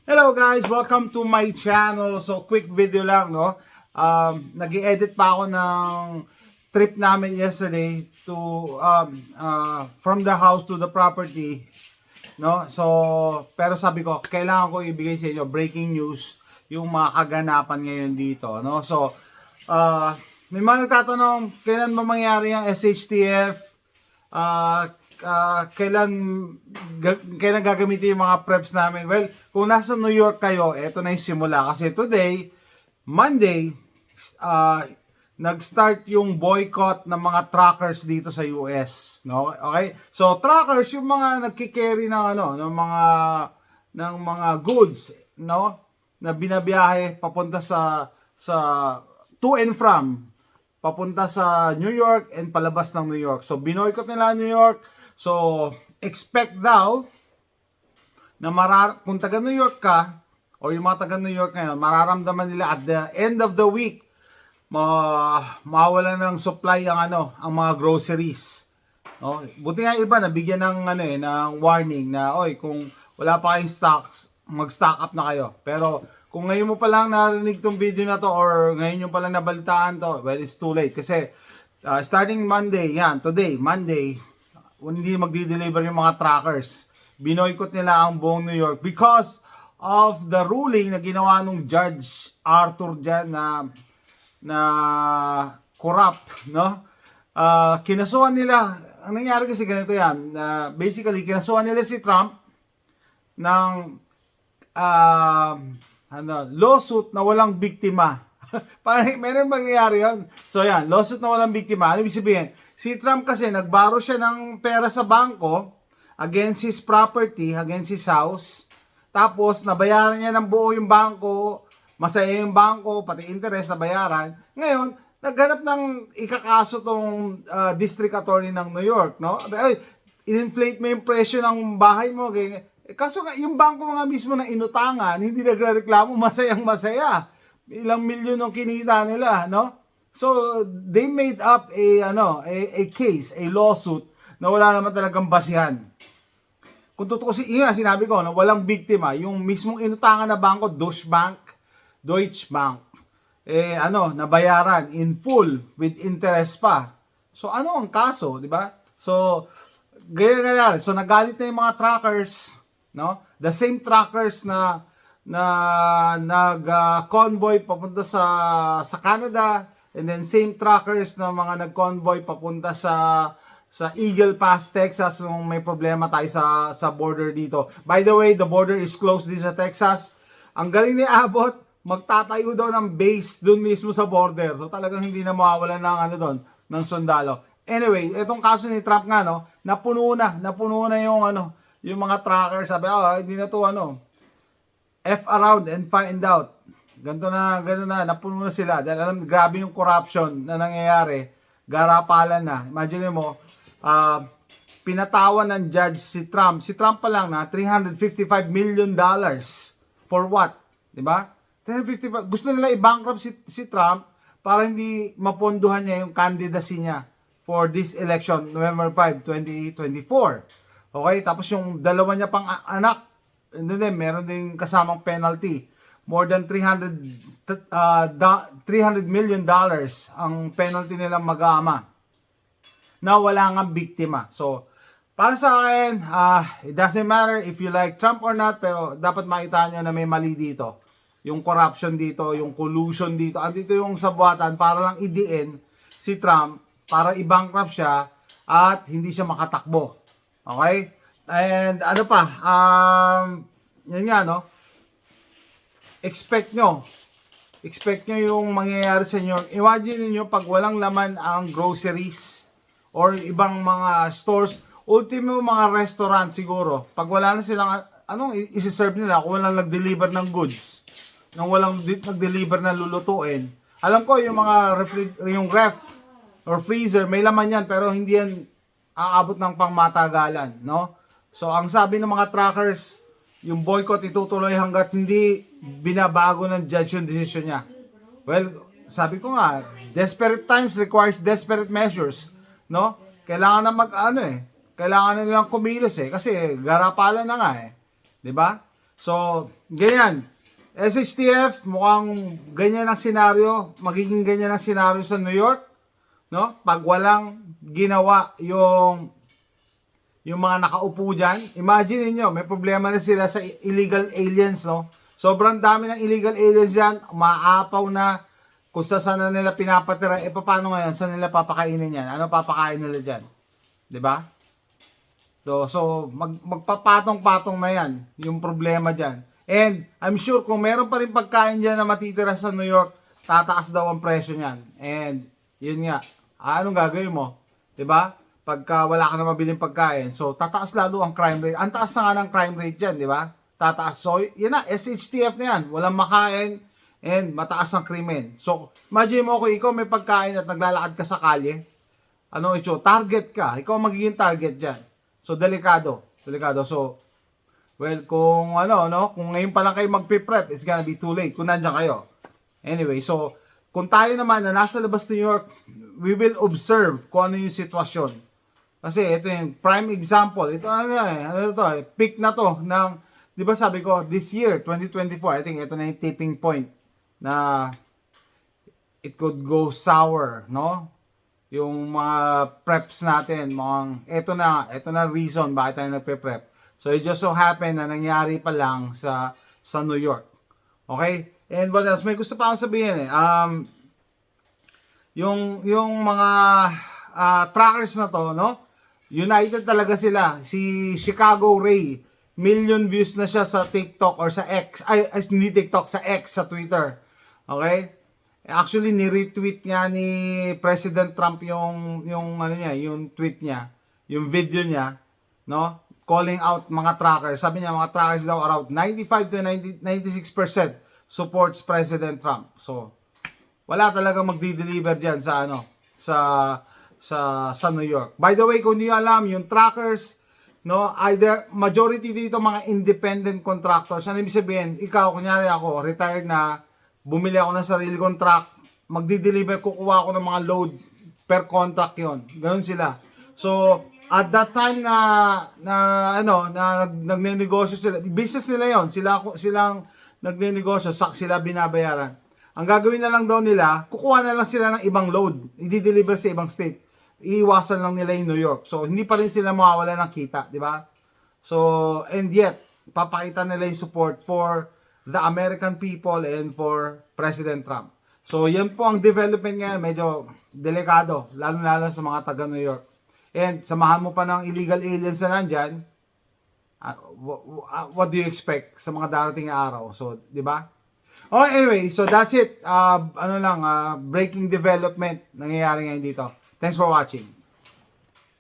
Hello guys, welcome to my channel. So quick video lang, no. Nag-edit pa ako ng trip namin yesterday to from the house to the property, no. So pero sabi ko, kailangan ko ibigay sa inyo breaking news, yung mga kaganapan ngayon dito, no. So may mga nagtatanong kailan ba mangyari ang SHTF, kailan gagamitin yung mga preps namin. Well, kung nasa New York kayo, eto na yung simula. Kasi today, Monday, nag-start yung boycott ng mga truckers dito sa US. No? Okay? So, truckers, yung mga nagki-carry ng ng mga goods, no? Na binabiyahe papunta sa to and from, papunta sa New York and palabas ng New York. So, binoykot nila New York. So, expect daw na kung taga New York ka, o yung mga taga New York ngayon, mararamdaman nila at the end of the week, mawalan ng supply ang mga groceries. No? Buti nga iba, nabigyan ng warning na, oy, kung wala pa kayong stocks, mag-stock up na kayo. Pero, kung ngayon mo pa lang narinig tong video na to, or ngayon nyo pa lang nabalitaan to, well, it's too late. Kasi, starting Monday, today, Monday, hindi magdi-deliver yung mga truckers. Binoykot nila ang buong New York because of the ruling na ginawa nung Judge Arthur dyan na corrupt, no? Kinasuhan nila, ang nangyari kasi ganito yan, basically, kinasuhan nila si Trump ng lawsuit na walang biktima. Parang meron mangyayari yun. So yan, lawsuit na walang biktima. Ano ibig sabihin? Si Trump kasi nagbaro siya ng pera sa bangko against his property, against his house. Tapos nabayaran niya ng buo yung bangko, masaya yung bangko, pati interest nabayaran. Ngayon, naghanap ng ikakaso tong district attorney ng New York, no? Ay, in-inflate mo yung presyo ng bahay mo. Kaso yung bangko nga mismo na inutangan, hindi nagreklamo, masayang masaya. Ilang milyon ang kinita nila, no? So they made up a case, a lawsuit na wala naman talagang basihan. Kung totoo sinabi ko, no, walang biktima, yung mismong inutangan na bangko, Deutsche Bank, nabayaran in full with interest pa. So ano ang kaso, di ba? So ganyan. So nagalit na yung mga truckers, no? The same truckers na nag-convoy papunta sa Canada, and then same truckers na mga nag-convoy papunta sa Eagle Pass, Texas, nung may problema tayo sa border dito. By the way, the border is closed dito sa Texas. Ang galing ni Abbott, magtatayo daw ng base doon mismo sa border. So talagang hindi na mawawalan ng ng sundalo. Anyway, itong kaso ni Trump nga, no, napuno na yung mga truckers. Sabi, hindi na to F around and find out. Ganito na, napuno na sila. Dahil alam, grabe yung corruption na nangyayari. Garapalan na. Imagine mo, pinatawan ng judge si Trump. Si Trump pa lang na $355 million. For what? Diba? 355. Gusto nila i-bankrupt si Trump para hindi mapondohan niya yung candidacy niya for this election, November 5, 2024. Okay? Tapos yung dalawa niya pang anak, and then meron din kasamang penalty. More than $300 million ang penalty nilang mag-aama na wala nga biktima. So, para sa akin, it doesn't matter if you like Trump or not, pero dapat makita nyo na may mali dito. Yung corruption dito, yung collusion dito. Andito yung sabuatan para lang idiin si Trump, para i-bankrupt siya at hindi siya makatakbo. Okay? And yan nga, no? Expect nyo yung mangyayari sa inyo. Imagine niyo pag walang laman ang groceries or ibang mga stores, ultimo mga restaurant siguro. Pag wala na silang, isi-serve nila kung walang nag-deliver ng goods, nang walang nag-deliver na lulutuin. Alam ko, yung mga yung ref or freezer, may laman yan, pero hindi yan aabot ng pangmatagalan, no? So, ang sabi ng mga truckers, yung boycott itutuloy hanggat hindi binabago ng judge yung decision niya. Well, sabi ko nga, desperate times requires desperate measures, no? Kailangan na kailangan na nilang kumilos kasi garapalan na nga 'di ba? So, ganyan. SHTF, mukhang ganyan ang senaryo, magiging ganyan ang senaryo sa New York, no? Pag walang ginawa yung mga nakaupo dyan. Imagine niyo, may problema na sila sa illegal aliens, no? Sobrang dami ng illegal aliens dyan, maapaw na kung saan na nila pinapatira. Paano ngayon? Saan nila papakainin yan? Ano papakain nila dyan? 'Di ba? So magpapatong-patong na yan, yung problema dyan. And I'm sure kung meron pa rin pagkain dyan na matitira sa New York, tataas daw ang presyo niyan. And yun nga, anong gagawin mo? 'Di ba? Pagka wala ka na mabiling pagkain, so tataas lalo ang crime rate. Ang taas na nga ng crime rate dyan, di ba? Tataas. So yun na, SHTF na yan. Walang makain and mataas ang krimen. So imagine mo kung ikaw may pagkain at naglalakad ka sa kalye, ano ito? Target ka. Ikaw magiging target dyan. So, delikado. Delikado. So, well, kung kung ngayon pa lang kayo magpe-prep, it's gonna be too late kung nandiyan kayo. Anyway, so, kung tayo naman na nasa labas New York, we will observe kung ano yung sitwasyon. Kasi ito yung prime example. Ito peak na to ng, di ba sabi ko, this year, 2024, I think ito na yung tipping point na it could go sour, no? Yung mga preps natin, ito na reason bakit tayo nagpe-prep. So it just so happen na nangyari pa lang sa New York. Okay? And what else? May gusto pa akong sabihin eh. Yung mga trackers na to, no? United talaga sila. Si Chicago Ray, million views na siya sa TikTok or sa X. Ay hindi TikTok, sa X, sa Twitter. Okay? Actually, ni-retweet niya ni President Trump yung tweet niya, yung video niya, no? Calling out mga trackers. Sabi niya, mga trackers daw around 95 to 96% supports President Trump. So, wala talaga magdi-deliver diyan sa New York. By the way, kung hindi alam, yung trackers, no, either majority dito mga independent contractors. Ano ibig sabihin? Ikaw, kunyari ako, retired na, bumili ako ng sarili kong truck, magdi-deliver, kukuha ako ng mga load per contract yon. Ganun sila. So, at that time na nagnenegosyo sila, business nila yon, silang nagnenegosyo, sila binabayaran. Ang gagawin na lang daw nila, kukuha na lang sila ng ibang load, i-deliver sa ibang state. Iiwasan lang nila yung New York. So, hindi pa rin sila mawawala ng kita, di ba? So, and yet, papakita nila yung support for the American people and for President Trump. So, yan po ang development ngayon. Medyo delikado, lalo-lalo sa mga taga New York. And samahan mo pa ng illegal aliens na nandyan, what do you expect sa mga darating na araw? So, di ba? Oh, anyway, so that's it. Breaking development nangyayari ngayon dito. Thanks for watching.